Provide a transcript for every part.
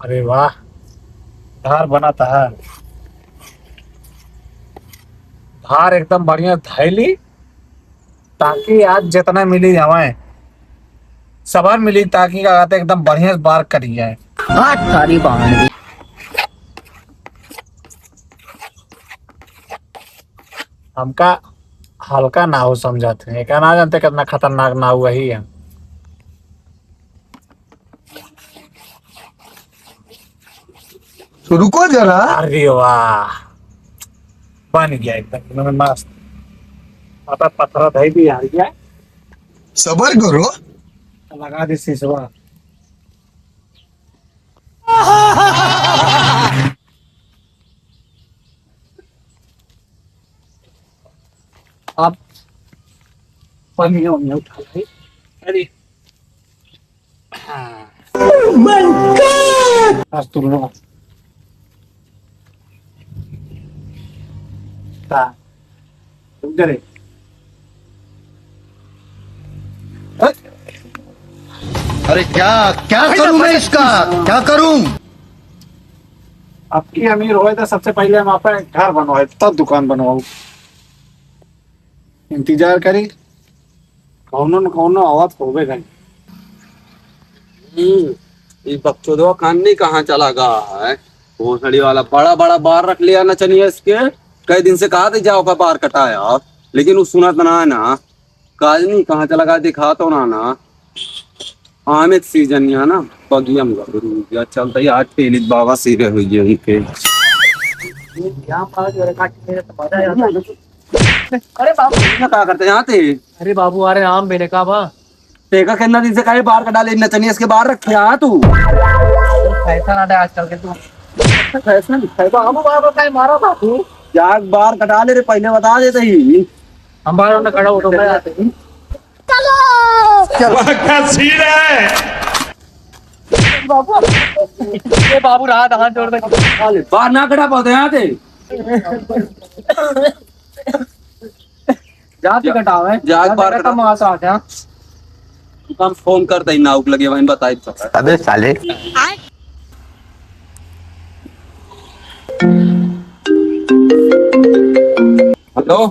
अरे वाह, धार बना था। धार एकदम बढ़िया धैली, ताकि आज जितना मिली हमें सबर मिली, ताकि का कहते एकदम बढ़िया से बार करी जाए। हाथ सारी बाहर हमका हल्का ना हो समझते हैं, क्या ना जानते कितना खतरनाक ना हुआ ही है। तो रुको जरा। अरे वाह, बन गया एकदम मस्त। आता पत्थर दही भी आ गया। सबर करो। लगा दी सिसवा। अब पनिया उनिया उठा लाई। अरे हाँ, आज तुम लोग का तुम करे। अरे क्या क्या करूं मैं इसका, क्या करूं? अब की अमीर होए तो सबसे पहले हम अपने घर बनवाए तब दुकान बनवाऊ। इंतजार करी, कौनो न कौनो आवाज होवे गई। ये बकचोदवा कान नहीं कहाँ चला गया है। भोसड़ी वाला बड़ा बड़ा बार रख लिया ना चनिया इसके। कई दिन से कहा था जाओ का बार कटाया, लेकिन वो सुना तो ना है ना। काज नहीं कहाँ चला गया, दिखा तो ना। आम एक सीजन है ना, बगिया में गया चलता ही आज पहली बाबा सीरे हुई है उनके। अरे बाबू क्या करते यहाँ थे? अरे बाबू अरे आम बेने का बा टेका कितना दिन से कहे बार कटा ले नचनिया इसके बार रखे तू। पैसा ना दे आजकल के तू फैसला दिखाई बाबू बाबू का मारो था तू जाग बार कटा ले रे, पहले बता देते ही। हमारे ने खड़ा उठो मैं आते ही बाबू ये बाबू रात हाथ जोड़ दे बार ना कटा पाते यहाँ थे। जाते कटावे जाग बार का मास आ गया। हम फोन करते ही नाउक लगे वहीं बताई तो। अबे साले हेलो,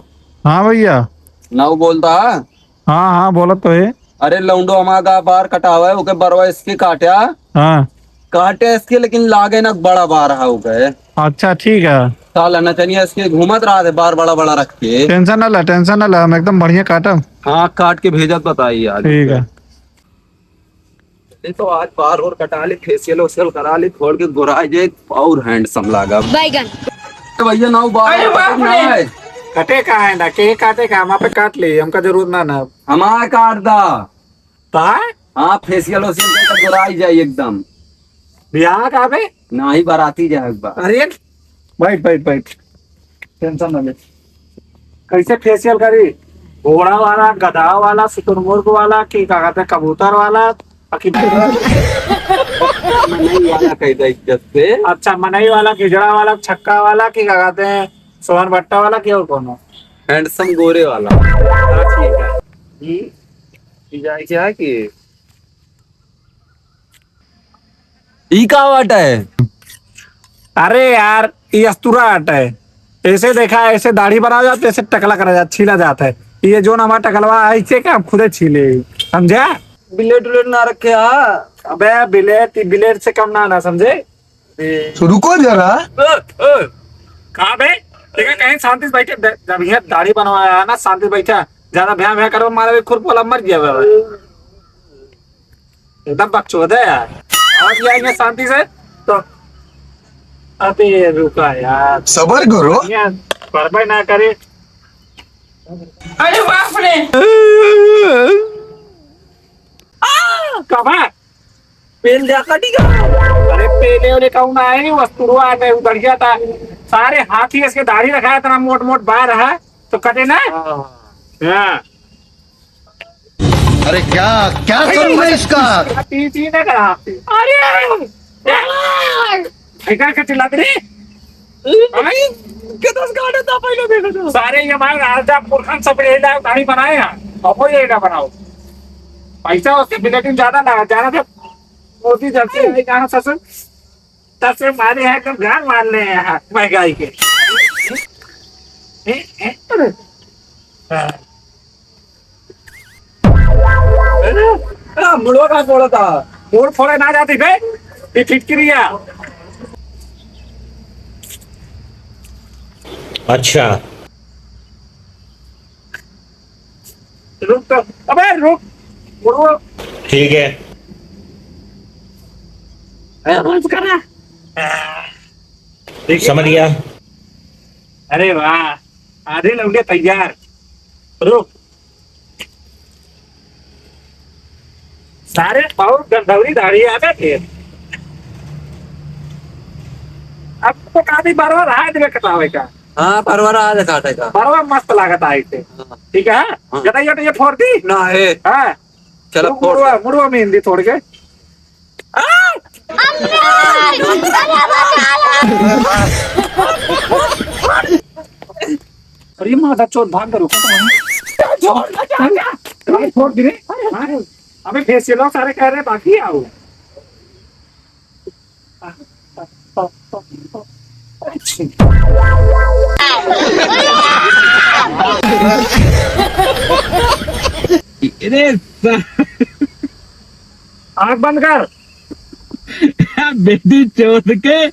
हाँ भैया। नाउ बोलता है। हाँ हाँ बोला तो है। अरे लौंडो हमारा बार कटावा है ओके बरवा इसके काटा। हाँ काटे इसके लेकिन लागे ना बड़ा बार है हो गए। अच्छा ठीक है, साला नचनिया इसके घूमत रहा थे बार बड़ा बड़ा रख के। टेंशन ना ला, हम एकदम बढ़िया काटम। हाँ काट के भेजत बताइए आज। ठीक है। ये तो आज बार और कटा ली, फेशियल वेशियल करा ली, थोड़ के गोराई जे और हैंडसम लागा। बैगन भैया नाउ बार ना है। कटे का है ना के काटे का, हम पे काट ली, हमका जरूर ना हमारा काट दा। ताय हाँ फेशियल वेशियल करके गोराई जाए एकदम। बियाह का बे। ना ही बाराती जाए एक बार। अरे बैठ बैठ बैठ, टेंशन ना ले। कैसे फेशियल करी? घोड़ा वाला, गधा वाला, शुतुरमुर्ग वाला, की क्या कहते हैं कबूतर वाला? नहीं वाला कह दे इज्जत से। अच्छा मनई वाला, खिजड़ा वाला, छक्का वाला, की क्या कहते हैं सोहन भट्टा वाला, की और कौन हो? हैंडसम गोरे वाला। ठीक है। क्या कि ई का वाट है? अरे यार ये अस्तूरा आर्ट है। ऐसे देखा है, ऐसे दाढ़ी बना जाते, ऐसे टकला करा जाता, छीला जाता है। ये जो हमारा टकलवा है इसे क्या हम खुदे छीले, समझा? बिलेट उलेट ना रखे। अबे बिलेट बिलेट से कम ना समझे। तो रुको जरा। कहाँ बे? देखा कहीं शांति से बैठे, जब ये दाढ़ी बनवाया है ना शांति से बैठा, ज्यादा भ्या भ्या करो मारे खुरप वाला मर गया बाबा। एकदम बकचोद है यार। आवाज आएंगे शांति से तो। अबे रुका यार, सबर करो। परवाह ना करे। अरे बाप रे कब है? पेल जा कटिगा। अरे पेले वाले कौन आए, वस्तुआ आते उधर गया था। सारे हाथी इसके दाढ़ी रखा है, इतना मोट मोट बार है तो कटे ना। हाँ। अरे क्या क्या करूं मैं इसका? तीन ने करा। अरे का चिल्ला रही सारे ये भाई राजा पुरखन सब दाढ़ी बनाए हैं और वो ये बनाओ। पैसा उसके बिलेटिंग ज्यादा लगा, ज्यादा था मोदी जब से ससुर 10 से मारे हैं तो गान मार ले हैं महंगाई के। अरे मुड़वा कहाँ फोड़ा था? मोड़ फोड़े ना जाती बे, ये फिटकिरिया। अच्छा रुक तो, अबे रुक, मुड़वा ठीक है। बंद करना। समझ गया। अरे वाह, आधे लौंडे तैयार। रुक, सारे बहुत गंधौरी दाढ़ी आ गए थे। अब तो काफी बारवा रहा है दिवे कटावे का। हाँ परवरा आज काटेगा। बारवा मस्त लागत आई थे। ठीक है, जटाइए तो ये फोड़ दी ना है। हाँ, चलो रुक, फोड़। मुड़वा मुड़वा में हिंदी तोड़ के। अरे माता चोट भाग करो। छोड़ दी रे। हाँ, अबे फेसियल लोग सारे कह रहे हैं बाकी आओ। आँख बंद कर। बेटी चोद के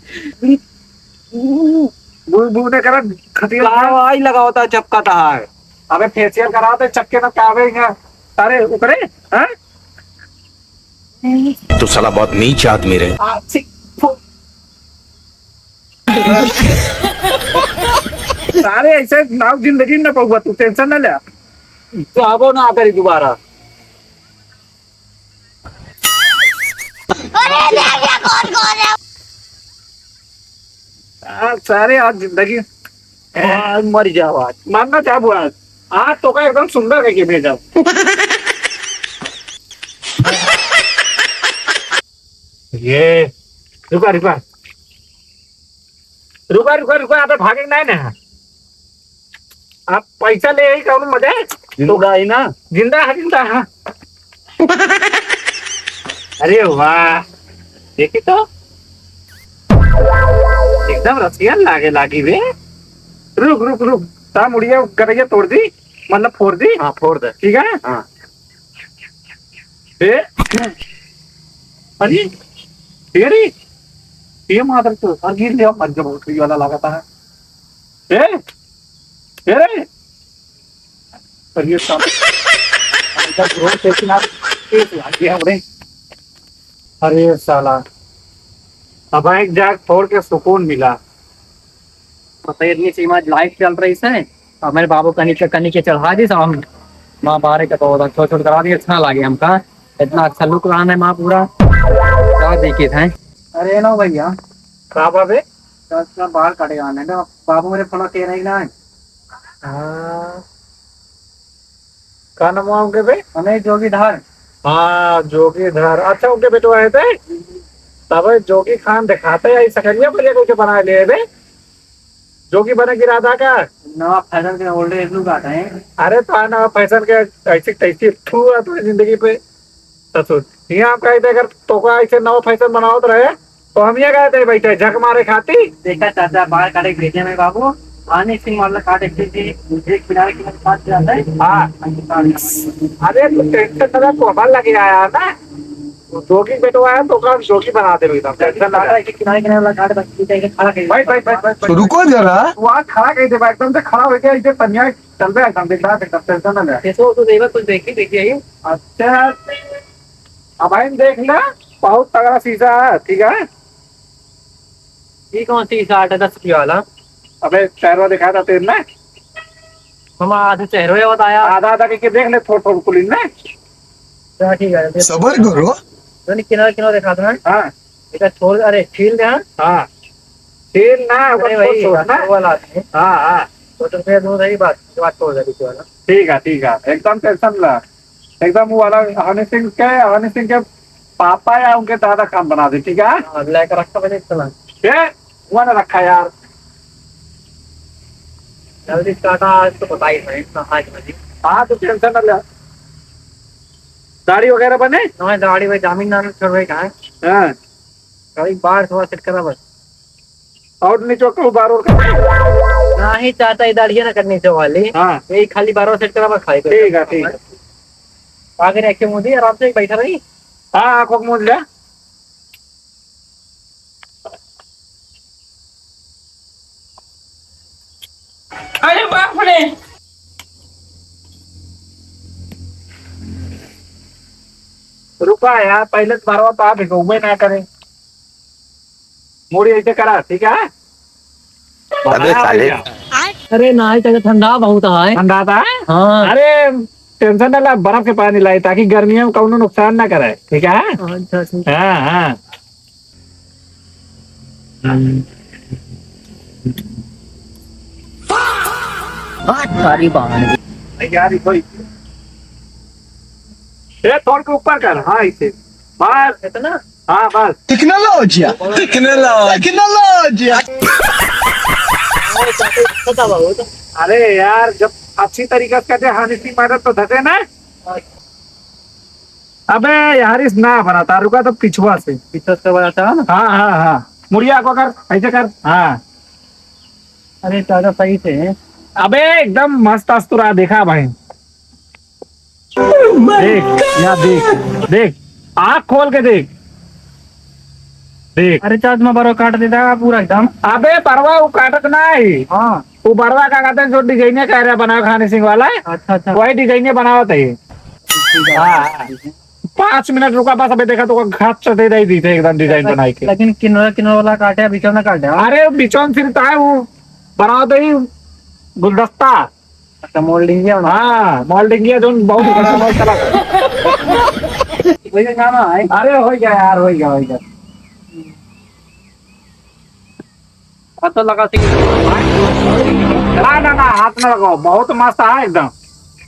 बू बू ने करा खतिया। आई लगा होता चपका था है। अबे फेसियल करा तो चक्के में क्या आवेगा सारे उकरे। हाँ, तो साला बहुत नीच आदमी रहे। सारे ऐसे नाव जिंदगी न पाऊंगा, तू टेंशन न ले। तो आबो ना करी दोबारा। सारे आज जिंदगी आज मर जाओ आज। मानना चाहू आज तो का एकदम सुंदर करके भेजा। ये रुका रुका रुका रुका रुका, आप भागे नहीं ना। आप पैसा ले ही कौन मजे जिंदा ही ना। जिंदा है जिंदा है। अरे वाह, देखी तो एकदम रसियन लागे लागी वे। रुक रुक रुक, ता मुड़िया करिए तोड़ दी, मतलब फोड़ दी। हाँ फोड़ दे। ठीक है। हाँ अरे तेरी ये मादर तो और गिर लिया मर जब उठरी वाला लगाता है। ए तेरे पर ये सब जब रोड पे किनारे एक लाग गया उड़े। अरे साला, अब एक जाग फोड़ के सुकून मिला। पता इतनी सीमा लाइट चल रही है और मेरे बाबू कनी के चढ़ा दी हम माँ बारे का तो छोट छोट करा दी। अच्छा लगे हमका, इतना अच्छा लुक रहा है माँ पूरा क्या देखे थे। अरे ना भैया का बाबे तो बाल काटे आने ना बाबू मेरे फोन के नहीं ना। का नाम होंगे बे? हमें जोगीधार। हाँ जोगीधर, अच्छा उनके बेटो आए थे तब जोगी खान दिखाते हैं सकरिया बजे कुछ बना ले बे। जोगी बने की राधा का नवा फैशन के ओल्ड एज लुक आते हैं। अरे तो ना फैशन के ऐसी तैसी छुआ तो जिंदगी पे ससुर यहाँ कहे थे अगर तो का ऐसे नवा फैशन बनाओ तो रहे तो हम ये गए थे बैठे झक मारे खाती। देखा चाचा बाल काटे भेजे में बाबू आने सिंह वाला काटे एक किनारे किनारे काट जाता है। हाँ अरे तू टेंशन ना को हमारे लगे आया ना जोगी बेटो आया तो का जोगी बना दे एकदम टेंशन ना ले। किनारे किनारे वाला काट खड़ा कर भाई भाई भाई भाई तो रुको जरा। तू आज खड़ा कह दे भाई, एकदम से खड़ा हो गया इधर तनिया चल रहा है एकदम देख रहा है एकदम टेंशन ना ले। कैसे तो देखा कुछ देखिए। अच्छा अब भाई देख ले बहुत तगड़ा शीशा है। ठीक है, ये कौन सी साठ है 10 रुपये वाला? अबे चेहरा दिखाया था तेरे ने, हम आधे चेहरे में बताया। आधा आधा करके देख ले थोड़ा थोड़ा पुलिस ने। चलो ठीक है सबर करो। किनारे किनारे दिखा दो। हाँ एक छोड़ अरे छील दे। हाँ ठीक ना अरे भाई छोड़ना। वाला आदमी हाँ हाँ तो फिर दो सही बात छोड़ दे वाला। ठीक है एकदम टेंशन ला। एकदम वो वाला हनी सिंह के पापा या उनके दादा काम बना दे। ठीक है, लेकर रखा मैंने चला ये वो ना रखा यार। जल्दी स्टार्ट आज तो पता ही नहीं आज बजे। हाँ तो टेंशन ना ले। दाढ़ी वगैरह बने? हमारी दाढ़ी भाई जामीन नाम छोड़ भाई कहाँ है? हाँ कभी बार थोड़ा सेट करा बस। और नीचे को बार और कर। ना ही चाहता इधर ये ना करनी चाहिए वाली। हाँ यही खाली बार सेट करा बस खाई को। ठीक है ठीक है। आगे रख के मुझे आराम से बैठा रही। हाँ आंखों को मूंद ले। अरे बाप रे। रुका यार पहले बारवा तो आप घूमे ना करे। मुड़ी ऐसे करा ठीक है। अबे साले। अरे ना ही ठंडा बहुत है। ठंडा था। हाँ। अरे टेंशन ना ला, बर्फ के पानी लाई ताकि गर्मियों में कौनो नुकसान ना करे ठीक है। अच्छा हाँ हाँ सारी बात यार कोई ये थोड़ के ऊपर कर। हाँ इसे बस इतना। हाँ बस। टेक्नोलॉजिया टेक्नोलॉजिया पता बहुत। अरे यार जब अच्छी तरीके से कहते हानि सी मदद तो धते ना। अबे यार इस ना बनाता रुका तो पिछुआ से। पीछे से बनाता है ना। हाँ हाँ हाँ मुड़िया को कर ऐसे कर। हाँ अरे चाचा सही से। अबे एकदम मस्त अस्तुरा देखा भाई। देख या देख देख आँख खोल के देख देख। अरे चाचा मैं बारो काट देता है पूरा एकदम। अबे परवा वो काटत नहीं। हाँ। वो बरवा का कहते हैं जो डिजाइने कह रहा बनाओ खाने सिंह वाला है। अच्छा अच्छा। वही डिजाइने बनाओ थे। हाँ 5 मिनट रुका बस। अबे देखा तो घाट चढ़े दी थे एकदम डिजाइन बनाई के। लेकिन किनारा किनारा वाला काटे बीच में काटे। अरे बिचौन फिरता है वो बनाओ तो ही गुलदस्ता। अच्छा मोल्डिंग है। हाँ मोल्डिंग है जो बहुत बहुत चला। वही खाना है। अरे हो गया यार हो गया। तो लगा ना ना ना हाथ में लगाओ बहुत मस्त है एकदम।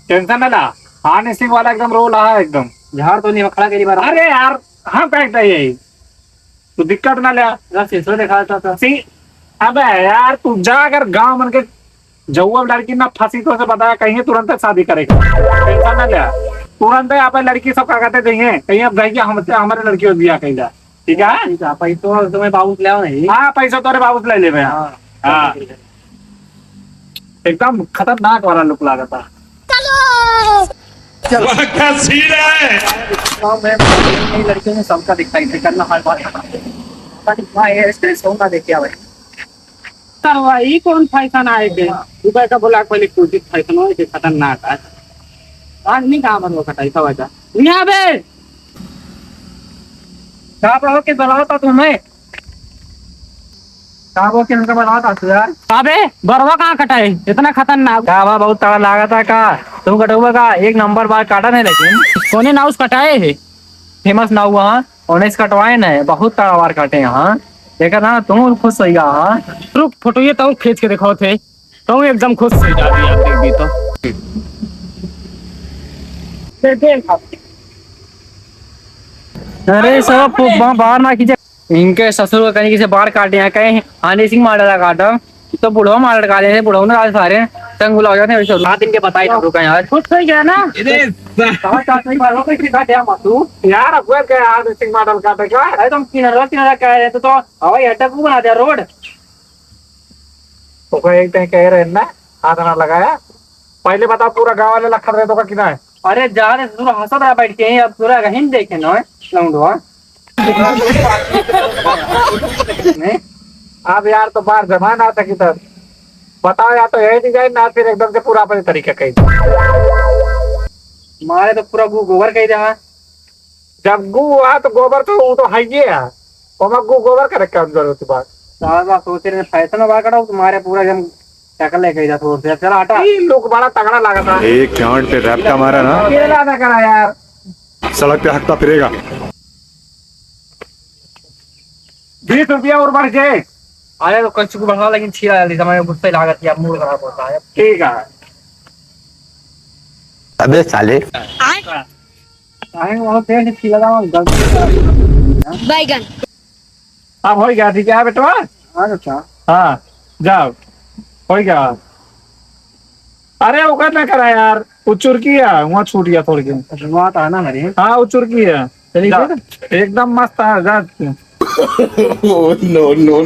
टेंशन ना ला। हानि सिंह वाला एकदम रोल है एकदम। झाड़ तो नहीं खड़ा करी बार। अरे यार हम कहते हैं यही तू दिक्कत ना ले। सिलसिला दिखा था। सी अबे यार तू जा अगर गांव मन के जौआ लड़की ना फंसी तो से बताया कहीं तुरंत शादी करेगा। टेंशन ना ले। तुरंत आप लड़की सब का कहते देंगे कहीं अब जाइए हमारे लड़की को दिया कहीं जा ठीक है। पैसा तुम्हें बाबू ले नहीं। हाँ पैसा तोरे बाबू से ले ले। हाँ एकदम खतरनाक वाला लुक लगा था। क्या सीन है। लड़कियों ने सबका दिखाई दे करना हर बात। होगा देखिए भाई। वही कौन फैशन आएगे सुबह का बोला पहले कुछ फैशन हो खतरनाक है। आज नहीं कहा मन खटाई था वजह यहाँ पे कहाँ रहो के बनाओ था तुम्हें। काबो के उनका बनाओ था तू यार। अबे बरवा कहाँ कटाए इतना खतरनाक। काबा बहुत तगड़ा लगा था का। तुम कटोगा का एक नंबर बार काटा नहीं लेकिन सोने नाउस कटाए है। फेमस ना हुआ। उन्नीस कटवाए ना बहुत तगड़ा बार काटे यहाँ। देखा ना तुम खुश हो गया। रुक फोटो ये तो खींच के दिखाओ थे तो एकदम खुश हो जाती है देख दी तो। अरे सब बाहर ना खींचे। इनके ससुर को कहीं से बाहर काटे हैं कहीं हानि सिंह मार काटा तो बुढ़वा मार काटे थे। बुढ़वा ना सारे संग बुला जाते हैं। 7 दिन के बताई था रुका यार। खुश हो गया ना। यार अब क्या हानि सिंह मॉडल काटे का। अरे तुम किनारा किनारा कह रहे थे तो हवाई अड्डा क्यों बना दिया रोड। तो कोई एक कहीं कह रहे हैं ना हाथ ना लगाया। पहले बता पूरा गाँव वाले लखन रहे तो का किना है। अरे जा रहे पूरा हंसत रहा बैठ के अब पूरा कहीं देखे ना लौंडवा। अब यार तो बाहर जमा ना सकी तो बताओ या तो यही डिजाइन ना फिर एकदम से पूरा अपने तरीके कही। मारे तो पूरा गोबर कही रहा। जब गु हुआ तो गोबर तो वो तो है ही है। गु गोबर करे क्या जरूरत है बात। सारा सोच रहे फैशन बार काटा तुम्हारे पूरा एकदम टकल लेके जा थोड़ा सा चला हटा। लोग बड़ा तगड़ा लगा था। एक गांड पे रैप का मारा ना अकेला ना करा यार। सड़क पे हकता फिरेगा। 20 रुपया और बढ़ गए। अरे तो कच्चू को बढ़ा लेकिन छीला जल्दी समय गुस्से लागत या मूड खराब होता है। ठीक है अबे साले। आए वहां पे छीला दाओ बैगन अब हो गया ठीक है बेटवा। अच्छा हाँ जाओ हो गया। अरे वो करना करा यार वो चुरकी है वहाँ छूट गया थोड़ी वहाँ था ना मेरी। हाँ वो चुरकी है। चलिए जा, एकदम मस्त है जा। No no